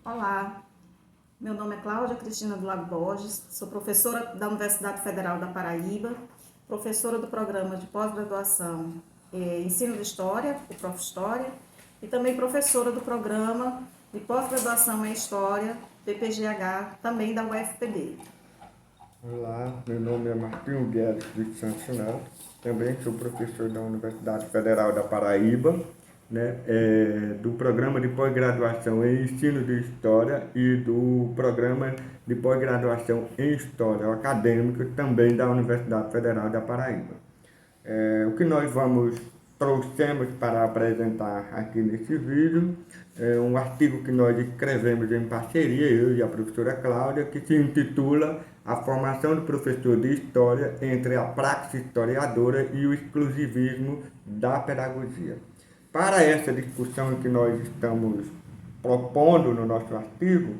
Olá, meu nome é Cláudia Cristina do Lago Borges, sou professora da Universidade Federal da Paraíba, professora do programa de pós-graduação Ensino de História, o Prof. História, e também professora do programa de pós-graduação em História, PPGH, também da UFPB. Olá, meu nome é Martinho Guedes de Santos Neto, também sou professor da Universidade Federal da Paraíba, do programa de pós-graduação em Ensino de História e do programa de pós-graduação em História acadêmica também da Universidade Federal da Paraíba. O que nós trouxemos para apresentar aqui nesse vídeo é um artigo que nós escrevemos em parceria, eu e a professora Cláudia, que se intitula A Formação do Professor de História entre a Praxis Historiadora e o Exclusivismo da Pedagogia. Para essa discussão que nós estamos propondo no nosso artigo,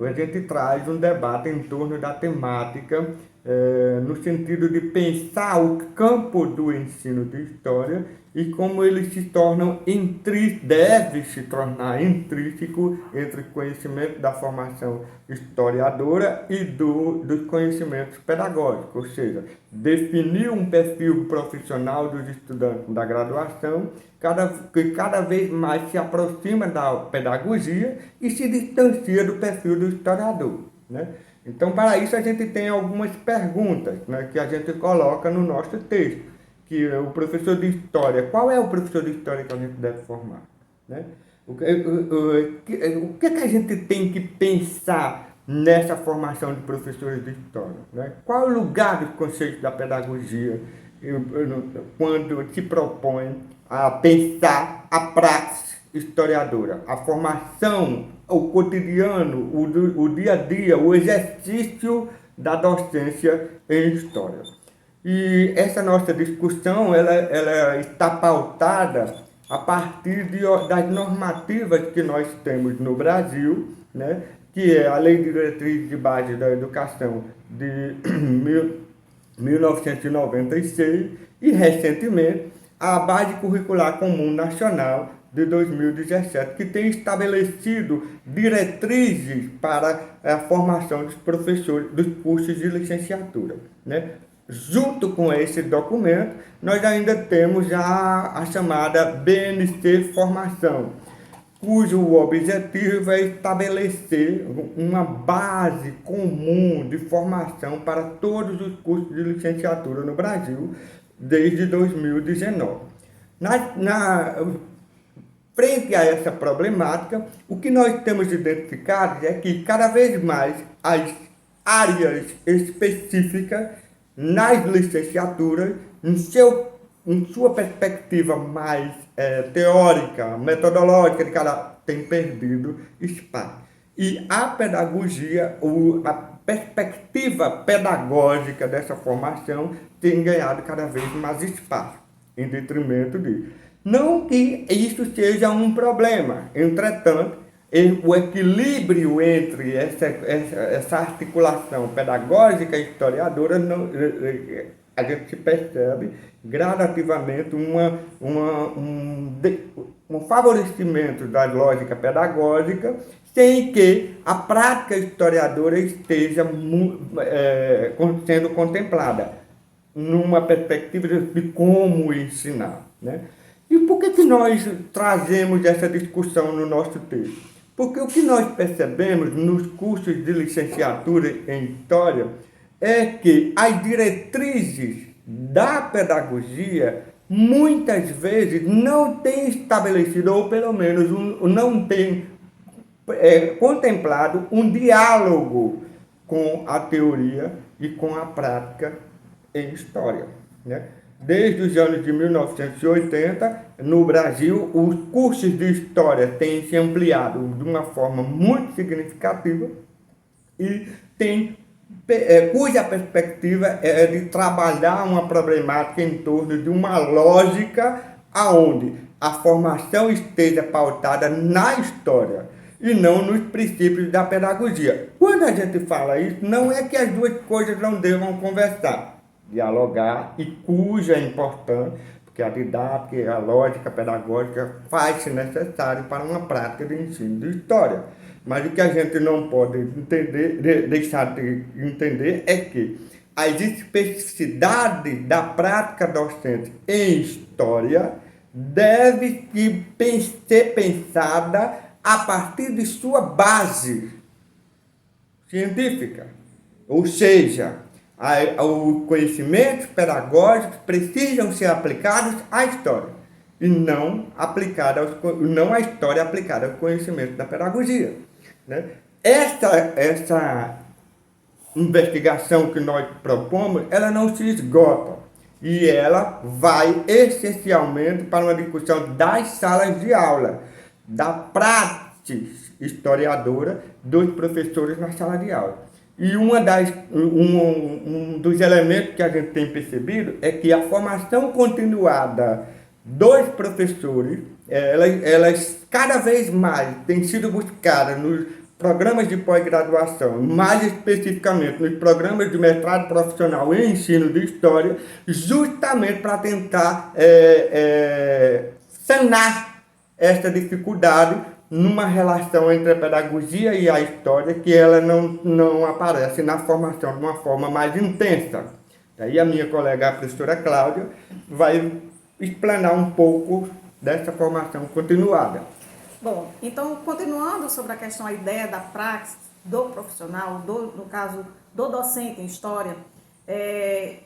a gente traz um debate em torno da temática no sentido de pensar o campo do ensino de história e como eles se tornam deve se tornar intrínseco entre o conhecimento da formação historiadora e dos conhecimentos pedagógicos, ou seja, definir um perfil profissional dos estudantes da graduação que cada vez mais se aproxima da pedagogia e se distancia do perfil do historiador, Então, para isso, a gente tem algumas perguntas, que a gente coloca no nosso texto, que o professor de História, qual é o professor de História que a gente deve formar? O que a gente tem que pensar nessa formação de professores de História? Qual é o lugar dos conceitos da pedagogia quando se propõe a pensar a praxis historiadora, a formação, o cotidiano, o dia a dia, o exercício da docência em história. E essa nossa discussão ela está pautada a partir das normativas que nós temos no Brasil, que é a Lei de Diretrizes de Base da Educação de 1996 e, recentemente, a Base Curricular Comum Nacional de 2017, que tem estabelecido diretrizes para a formação dos professores dos cursos de licenciatura. Junto com esse documento, nós ainda temos a chamada BNC Formação, cujo objetivo é estabelecer uma base comum de formação para todos os cursos de licenciatura no Brasil desde 2019. Frente a essa problemática, o que nós temos identificado é que cada vez mais as áreas específicas nas licenciaturas, em sua perspectiva mais teórica, metodológica, de cada tem perdido espaço. E a pedagogia, a perspectiva pedagógica dessa formação tem ganhado cada vez mais espaço, em detrimento disso. Não que isso seja um problema, entretanto, o equilíbrio entre essa articulação pedagógica e historiadora, a gente percebe gradativamente um favorecimento da lógica pedagógica, sem que a prática historiadora esteja sendo contemplada numa perspectiva de como ensinar. E por que nós trazemos essa discussão no nosso texto? Porque o que nós percebemos nos cursos de licenciatura em História é que as diretrizes da pedagogia muitas vezes não têm estabelecido, ou pelo menos não têm contemplado um diálogo com a teoria e com a prática em História. Desde os anos de 1980, no Brasil, os cursos de História têm se ampliado de uma forma muito significativa e cuja perspectiva é de trabalhar uma problemática em torno de uma lógica aonde a formação esteja pautada na história e não nos princípios da pedagogia. Quando a gente fala isso, não é que as duas coisas não devam conversar, dialogar, e cuja é importante, porque a didática e a lógica pedagógica faz-se necessário para uma prática de ensino de história. Mas o que a gente não pode deixar de entender é que as especificidades da prática docente em história deve ser pensada a partir de sua base científica. Ou seja, os conhecimentos pedagógicos precisam ser aplicados à história e não a história aplicada ao conhecimento da pedagogia. Né? Essa investigação que nós propomos, ela não se esgota e ela vai essencialmente para uma discussão das salas de aula, da prática historiadora dos professores na sala de aula. E um dos elementos que a gente tem percebido é que a formação continuada dos professores, elas cada vez mais têm sido buscadas nos programas de pós-graduação, mais especificamente nos programas de mestrado profissional em ensino de história, justamente para tentar sanar essa dificuldade numa relação entre a pedagogia e a história que ela não aparece na formação de uma forma mais intensa. Daí a minha colega, a professora Cláudia, vai explanar um pouco dessa formação continuada. Bom, então, continuando sobre a questão, a ideia da praxis do profissional, no caso do docente em história,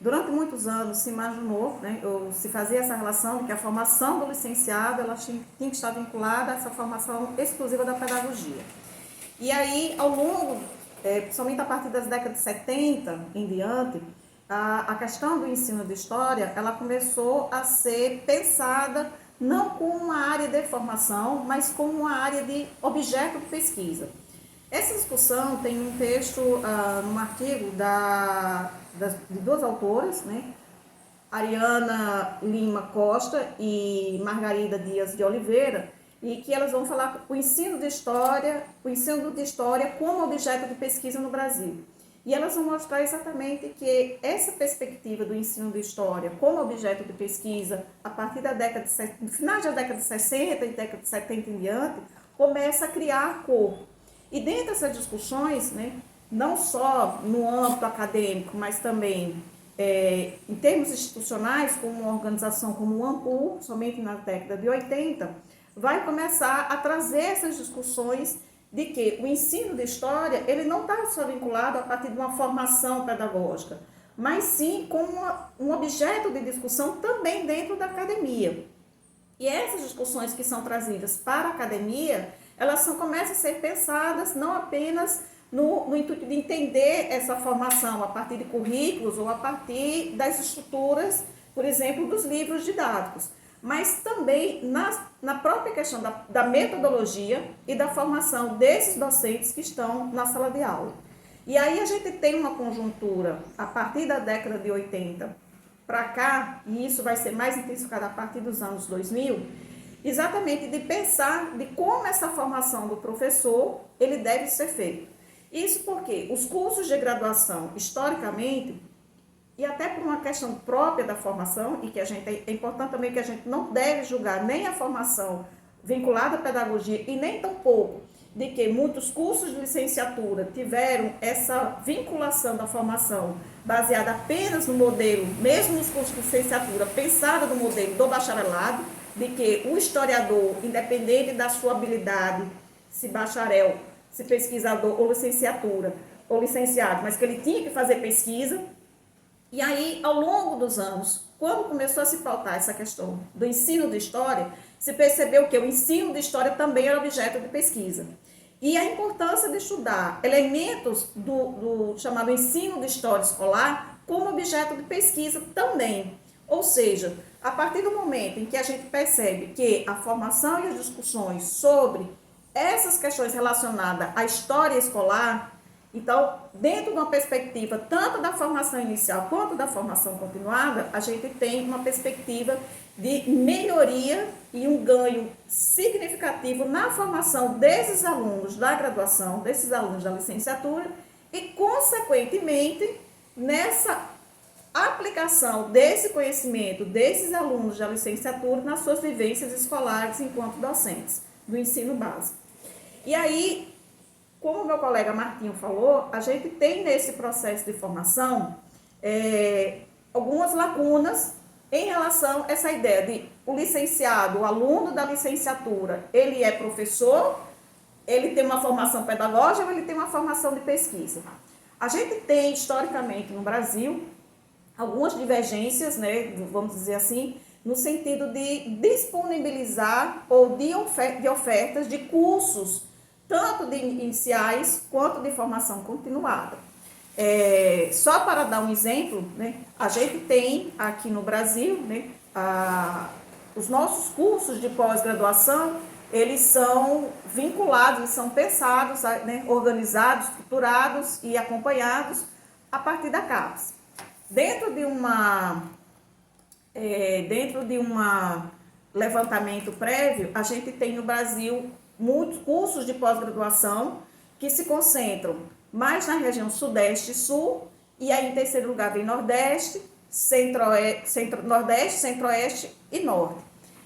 durante muitos anos se imaginou, né, se fazia essa relação de que a formação do licenciado ela tinha que estar vinculada a essa formação exclusiva da pedagogia. E aí, ao longo, principalmente a partir das décadas de 70 em diante, a questão do ensino de história, ela começou a ser pensada não como uma área de formação, mas como uma área de objeto de pesquisa. Essa discussão tem um texto, num artigo de duas autoras, né? Ariana Lima Costa e Margarida Dias de Oliveira, e que elas vão falar o ensino de história como objeto de pesquisa no Brasil. E elas vão mostrar exatamente que essa perspectiva do ensino de história como objeto de pesquisa, a partir do final da década de 60 e década de 70 em diante, começa a criar corpo. E dentro dessas discussões, né, não só no âmbito acadêmico, mas também em termos institucionais, como uma organização como o ANPU, somente na década de 80, vai começar a trazer essas discussões de que o ensino de história ele não está só vinculado a partir de uma formação pedagógica, mas sim como um objeto de discussão também dentro da academia. E essas discussões que são trazidas para a academia, elas começam a ser pensadas não apenas no intuito de entender essa formação a partir de currículos ou a partir das estruturas, por exemplo, dos livros didáticos, mas também na própria questão da metodologia e da formação desses docentes que estão na sala de aula. E aí a gente tem uma conjuntura, a partir da década de 80 para cá, e isso vai ser mais intensificado a partir dos anos 2000, exatamente de pensar de como essa formação do professor ele deve ser feita. Isso porque os cursos de graduação, historicamente, e até por uma questão própria da formação, e que é importante também que a gente não deve julgar nem a formação vinculada à pedagogia e nem tampouco de que muitos cursos de licenciatura tiveram essa vinculação da formação baseada apenas no modelo, mesmo nos cursos de licenciatura, pensada no modelo do bacharelado, de que o historiador, independente da sua habilidade, se bacharel, se pesquisador ou licenciatura, ou licenciado, mas que ele tinha que fazer pesquisa. E aí, ao longo dos anos, quando começou a se pautar essa questão do ensino de história, se percebeu que o ensino de história também era objeto de pesquisa. E a importância de estudar elementos do chamado ensino de história escolar como objeto de pesquisa também. Ou seja, a partir do momento em que a gente percebe que a formação e as discussões sobre essas questões relacionadas à história escolar, então, dentro de uma perspectiva tanto da formação inicial quanto da formação continuada, a gente tem uma perspectiva de melhoria e um ganho significativo na formação desses alunos da graduação, desses alunos da licenciatura e, consequentemente, nessa aplicação desse conhecimento desses alunos da licenciatura nas suas vivências escolares enquanto docentes do ensino básico. E aí, como o meu colega Martinho falou, a gente tem nesse processo de formação algumas lacunas em relação a essa ideia de o licenciado, o aluno da licenciatura, ele é professor, ele tem uma formação pedagógica ou ele tem uma formação de pesquisa. A gente tem, historicamente, no Brasil, algumas divergências, né, vamos dizer assim, no sentido de disponibilizar ou de ofertas de cursos, tanto de iniciais quanto de formação continuada. Só para dar um exemplo, né, a gente tem aqui no Brasil, né, os nossos cursos de pós-graduação, eles são vinculados, eles são pensados, né, organizados, estruturados e acompanhados a partir da CAPES. Dentro de um levantamento prévio, a gente tem no Brasil muitos cursos de pós-graduação que se concentram mais na região Sudeste e Sul, e aí em terceiro lugar vem Nordeste, Nordeste, Centro-Oeste e Norte.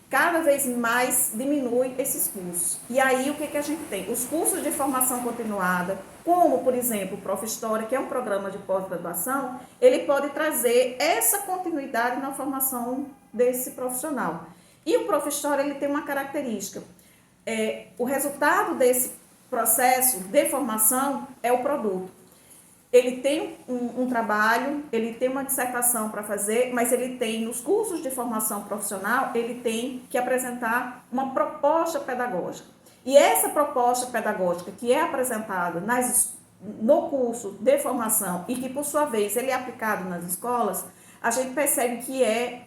Cada vez mais diminui esses cursos. E aí o que a gente tem? Os cursos de formação continuada, como, por exemplo, o Prof. História, que é um programa de pós-graduação, ele pode trazer essa continuidade na formação desse profissional. E o Prof. História, ele tem uma característica. O resultado desse processo de formação é o produto. Ele tem um trabalho, ele tem uma dissertação para fazer, mas ele tem, nos cursos de formação profissional, ele tem que apresentar uma proposta pedagógica. E essa proposta pedagógica que é apresentada no curso de formação e que, por sua vez, ele é aplicado nas escolas, a gente percebe que é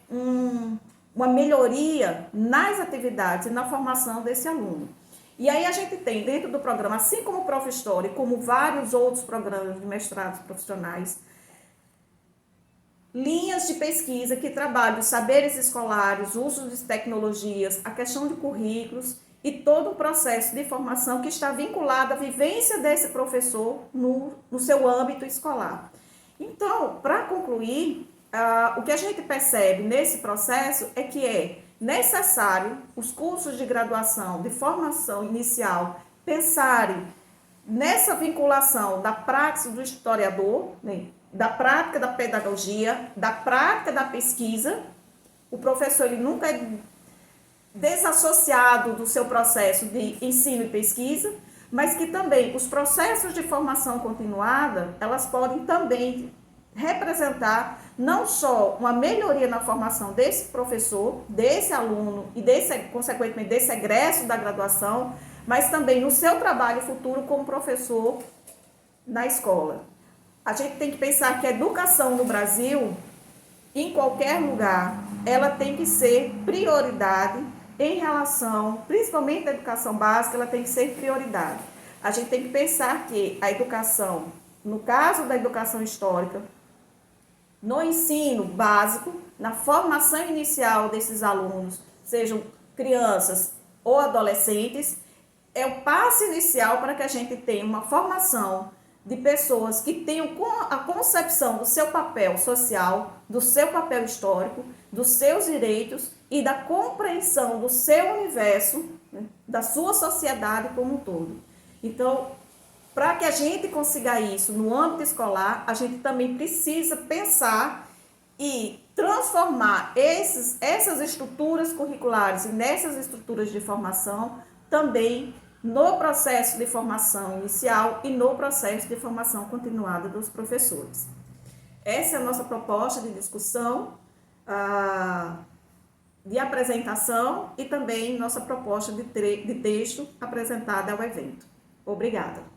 uma melhoria nas atividades e na formação desse aluno. E aí a gente tem dentro do programa, assim como o Prof. História, como vários outros programas de mestrados profissionais, linhas de pesquisa que trabalham os saberes escolares, o uso de tecnologias, a questão de currículos e todo o processo de formação que está vinculado à vivência desse professor no seu âmbito escolar. Então, para concluir, o que a gente percebe nesse processo é que é necessário os cursos de graduação, de formação inicial, pensarem nessa vinculação da prática do historiador, né, da prática da pedagogia, da prática da pesquisa. O professor ele nunca é desassociado do seu processo de ensino e pesquisa, mas que também os processos de formação continuada, elas podem também representar não só uma melhoria na formação desse professor, desse aluno e consequentemente desse egresso da graduação, mas também no seu trabalho futuro como professor na escola. A gente tem que pensar que a educação no Brasil, em qualquer lugar, ela tem que ser prioridade em relação, principalmente a educação básica, ela tem que ser prioridade. A gente tem que pensar que a educação, no caso da educação histórica, no ensino básico, na formação inicial desses alunos, sejam crianças ou adolescentes, é o passo inicial para que a gente tenha uma formação de pessoas que tenham a concepção do seu papel social, do seu papel histórico, dos seus direitos e da compreensão do seu universo, né, da sua sociedade como um todo. Então, para que a gente consiga isso no âmbito escolar, a gente também precisa pensar e transformar essas estruturas curriculares e nessas estruturas de formação também no processo de formação inicial e no processo de formação continuada dos professores. Essa é a nossa proposta de discussão, de apresentação e também nossa proposta de texto apresentada ao evento. Obrigada.